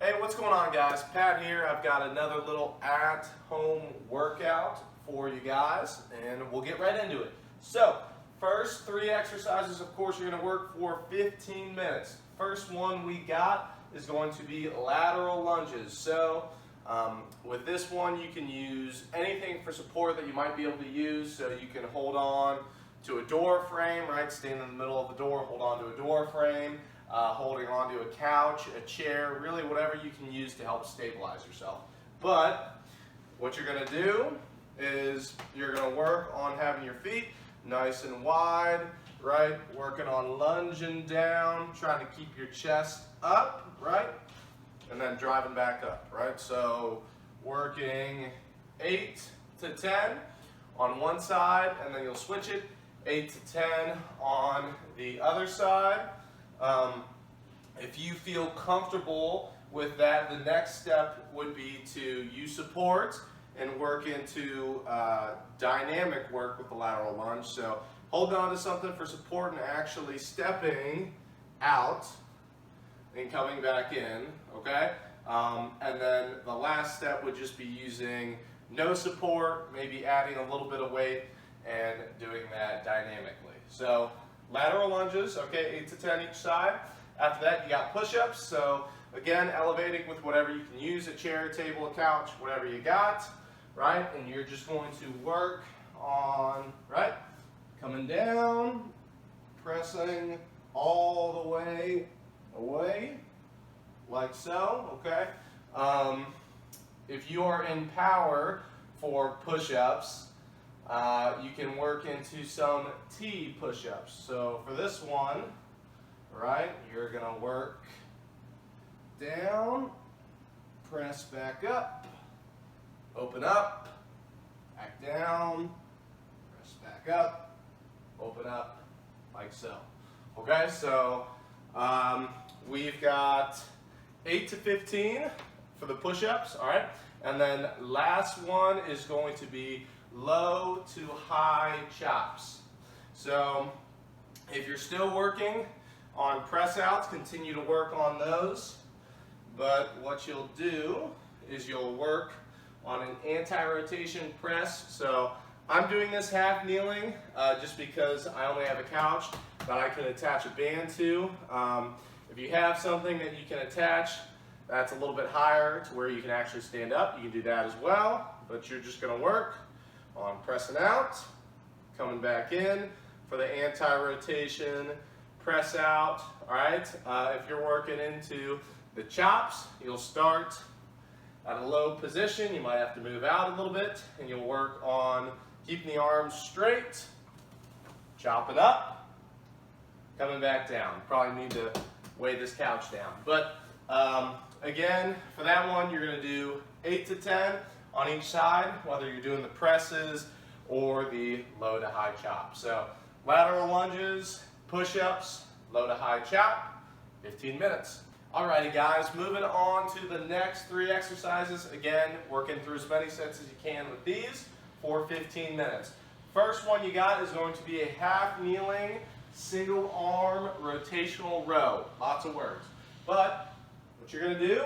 Hey, what's going on, guys? Pat here. I've got another little at-home workout for you guys, and we'll get right into it. So, first 3 exercises, of course, you're going to work for 15 minutes. First one we got is going to be lateral lunges. So, with this one, you can use anything for support that you might be able to use. So you can hold on to a door frame, right? Stand in the middle of the door, hold on to a door frame. Holding onto a couch, a chair, really whatever you can use to help stabilize yourself. But what you're going to do is you're going to work on having your feet nice and wide, right? Working on lunging down, trying to keep your chest up, right? And then driving back up, right? So working 8 to 10 on one side, and then you'll switch it 8 to 10 on the other side. If you feel comfortable with that, the next step would be to use support and work into dynamic work with the lateral lunge. So hold on to something for support and actually stepping out and coming back in, okay? And then the last step would just be using no support, maybe adding a little bit of weight and doing that dynamically. So lateral lunges, okay, 8 to 10 each side. After that, you got push-ups. So again, elevating with whatever you can use, a chair, a table, a couch, whatever you got, right? And you're just going to work on, right, coming down, pressing all the way away, like so, okay? If you are in power for push-ups, you can work into some T push-ups. So for this one, right, you're going to work down, press back up, open up, back down, press back up, open up, like so. Okay, so we've got 8 to 15 for the push-ups, all right? And then last one is going to be low to high chops. So if you're still working on press outs, continue to work on those. But what you'll do is you'll work on an anti-rotation press. So I'm doing this half kneeling just because I only have a couch that I can attach a band to. If you have something that you can attach that's a little bit higher to where you can actually stand up, you can do that as well. But you're just going to work on pressing out, coming back in for the anti-rotation press out, all right? If you're working into the chops, you'll start at a low position. You might have to move out a little bit, and you'll work on keeping the arms straight, chopping up, coming back down. Probably need to weigh this couch down. But again, for that one, you're going to do 8 to 10 on each side, whether you're doing the presses or the low to high chop. So lateral lunges, push-ups, low to high chop, 15 minutes. Alrighty guys, moving on to the next 3 exercises. Again, working through as many sets as you can with these for 15 minutes. First one you got is going to be a half kneeling, single arm rotational row. Lots of words. But what you're going to do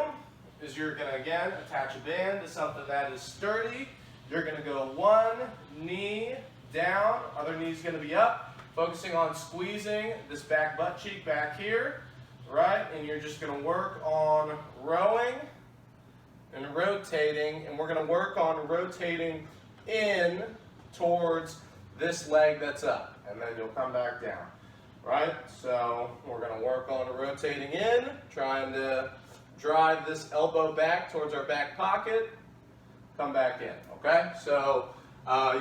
is you're going to, again, attach a band to something that is sturdy. You're going to go one knee down, other knee's going to be up, focusing on squeezing this back butt cheek back here, right? And you're just going to work on rowing and rotating, and we're going to work on rotating in towards this leg that's up, and then you'll come back down, right? So we're going to work on rotating in, trying to drive this elbow back towards our back pocket, come back in, okay? So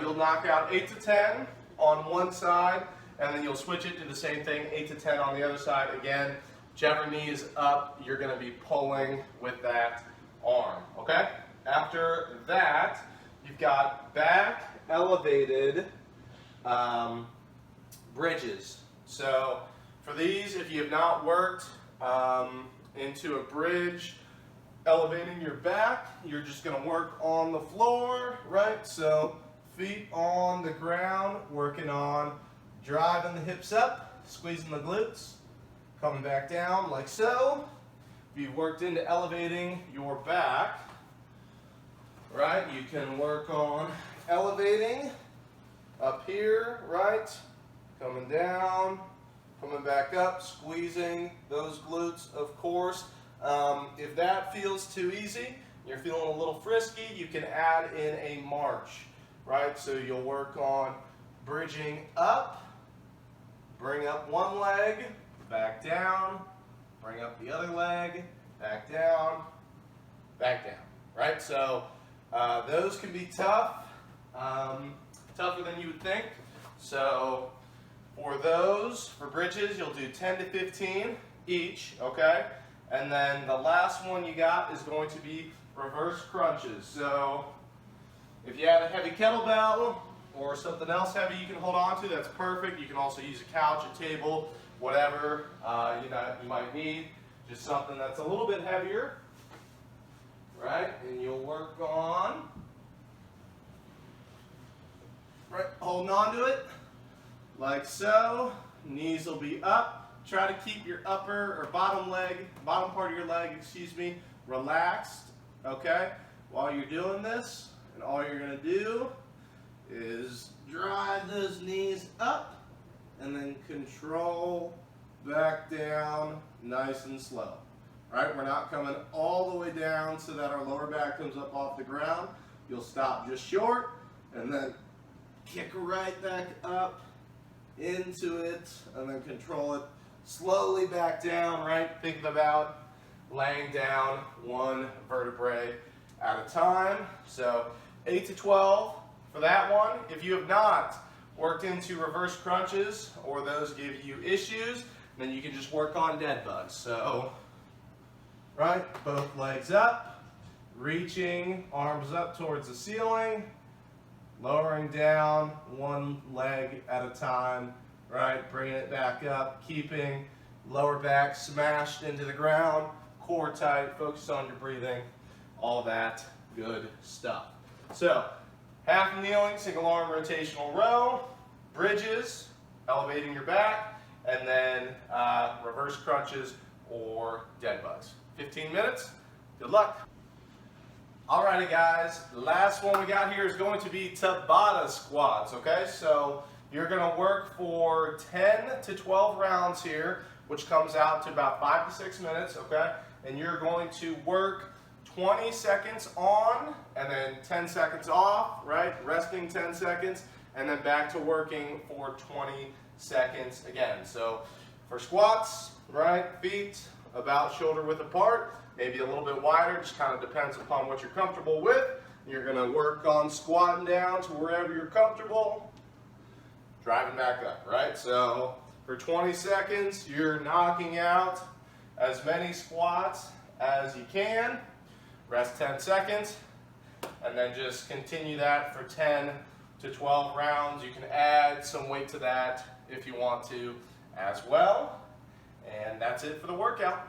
you'll knock out 8 to 10 on one side, and then you'll switch it to the same thing, 8 to 10 on the other side. Again, whichever knee is up, you're going to be pulling with that arm, okay? After that, you've got back elevated bridges. So for these, if you have not worked into a bridge, elevating your back, you're just going to work on the floor, right? So feet on the ground, working on driving the hips up, squeezing the glutes, coming back down like so. if you've worked into elevating your back, right, you can work on elevating up here, right, coming down, coming back up, squeezing those glutes, of course. If that feels too easy, you're feeling a little frisky, you can add in a march, right? So you'll work on bridging up, bring up one leg, back down, bring up the other leg, back down, right? So those can be tough, tougher than you would think. So for those, for bridges, you'll do 10 to 15 each, okay? And then the last one you got is going to be reverse crunches. So if you have a heavy kettlebell or something else heavy you can hold on to, that's perfect. You can also use a couch, a table, whatever you might need. Just something that's a little bit heavier, right? And you'll work on, right, holding on to it like so. Knees will be up. Try to keep your upper or bottom part of your leg, relaxed, okay, while you're doing this. And all you're going to do is drive those knees up and then control back down nice and slow. All right, we're not coming all the way down so that our lower back comes up off the ground. You'll stop just short and then kick right back up into it and then control it slowly back down, right? Think about laying down one vertebrae at a time. So 8 to 12 for that one. If you have not worked into reverse crunches or those give you issues, then you can just work on dead bugs. So, right, both legs up, reaching, arms up towards the ceiling, lowering down one leg at a time, right, bringing it back up, keeping lower back smashed into the ground, core tight, focus on your breathing, all that good stuff. So, half kneeling, single arm rotational row, bridges, elevating your back, and then reverse crunches or dead bugs. 15 minutes, good luck. Alrighty guys, the last one we got here is going to be Tabata squats, okay? So you're gonna work for 10 to 12 rounds here, which comes out to about 5 to 6 minutes, okay? And you're going to work 20 seconds on and then 10 seconds off, right? Resting 10 seconds and then back to working for 20 seconds again. So for squats, right, feet about shoulder width apart, maybe a little bit wider, just kind of depends upon what you're comfortable with. You're gonna work on squatting down to wherever you're comfortable, driving back up, right? So for 20 seconds, you're knocking out as many squats as you can. Rest 10 seconds, and then just continue that for 10 to 12 rounds. You can add some weight to that if you want to as well. And that's it for the workout.